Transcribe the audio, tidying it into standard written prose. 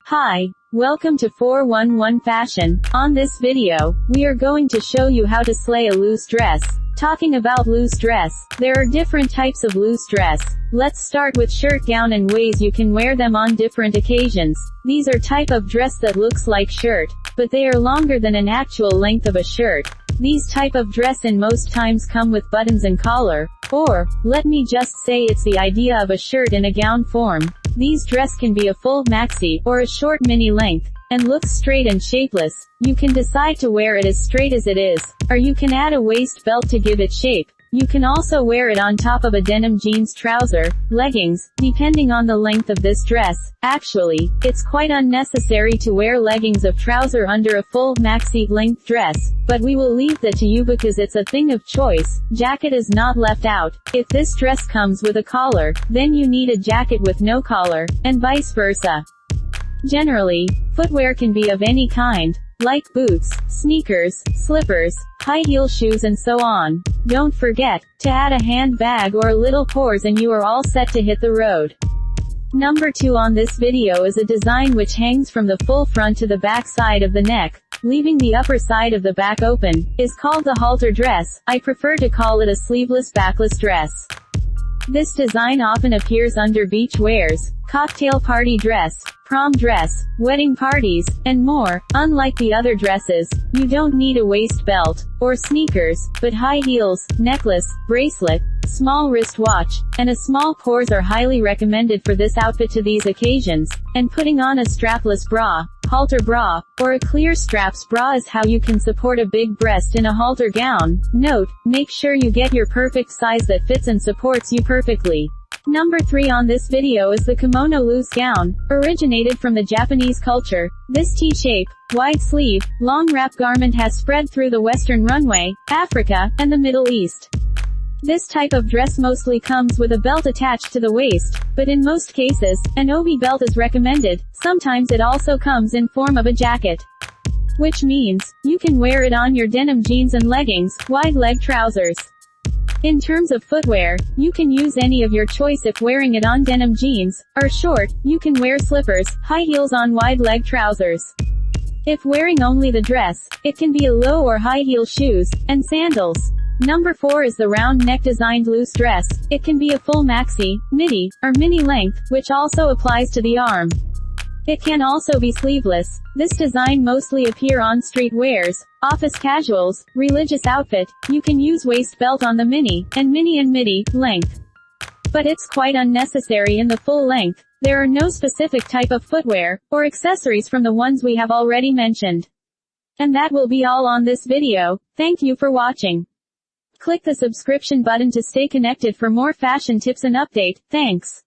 Hi, welcome to 411 Fashion. On this video, we are going to show you how to slay a loose dress. Talking about loose dress, there are different types of loose dress. Let's start with shirt gown and ways you can wear them on different occasions. These are type of dress that looks like shirt, but they are longer than an actual length of a shirt. These type of dress in most times come with buttons and collar, or, let me just say it's the idea of a shirt in a gown form. These dress can be a full maxi, or a short mini length, and looks straight and shapeless. You can decide to wear it as straight as it is, or you can add a waist belt to give it shape. You can also wear it on top of a denim jeans trouser, leggings, depending on the length of this dress. Actually, it's quite unnecessary to wear leggings of trouser under a full maxi length dress, but we will leave that to you because it's a thing of choice. Jacket is not left out. If this dress comes with a collar, then you need a jacket with no collar, and vice versa. Generally, footwear can be of any kind, like boots, sneakers, slippers, high heel shoes and so on. Don't forget to add a handbag or a little purse and you are all set to hit the road. Number 2 on this video is a design which hangs from the full front to the back side of the neck, leaving the upper side of the back open, is called the halter dress. I prefer to call it a sleeveless backless dress. This design often appears under beach wears, cocktail party dress, prom dress, wedding parties, and more. Unlike the other dresses, you don't need a waist belt, or sneakers, but high heels, necklace, bracelet, small wristwatch, and a small purse are highly recommended for this outfit to these occasions, and putting on a strapless bra, halter bra, or a clear straps bra is how you can support a big breast in a halter gown. Note, make sure you get your perfect size that fits and supports you perfectly. Number 3 on this video is the kimono loose gown, originated from the Japanese culture. This T-shape, wide sleeve, long wrap garment has spread through the Western runway, Africa, and the Middle East. This type of dress mostly comes with a belt attached to the waist, but in most cases, an obi belt is recommended. Sometimes it also comes in form of a jacket. Which means, you can wear it on your denim jeans and leggings, wide leg trousers. In terms of footwear, you can use any of your choice if wearing it on denim jeans, or short, you can wear slippers, high heels on wide leg trousers. If wearing only the dress, it can be a low or high heel shoes, and sandals. Number 4 is the round neck designed loose dress. It can be a full maxi, midi, or mini length, which also applies to the arm. It can also be sleeveless. This design mostly appear on street wears, office casuals, religious outfit. You can use waist belt on the mini and midi length. But it's quite unnecessary in the full length. There are no specific type of footwear, or accessories from the ones we have already mentioned. And that will be all on this video. Thank you for watching. Click the subscription button to stay connected for more fashion tips and update. Thanks.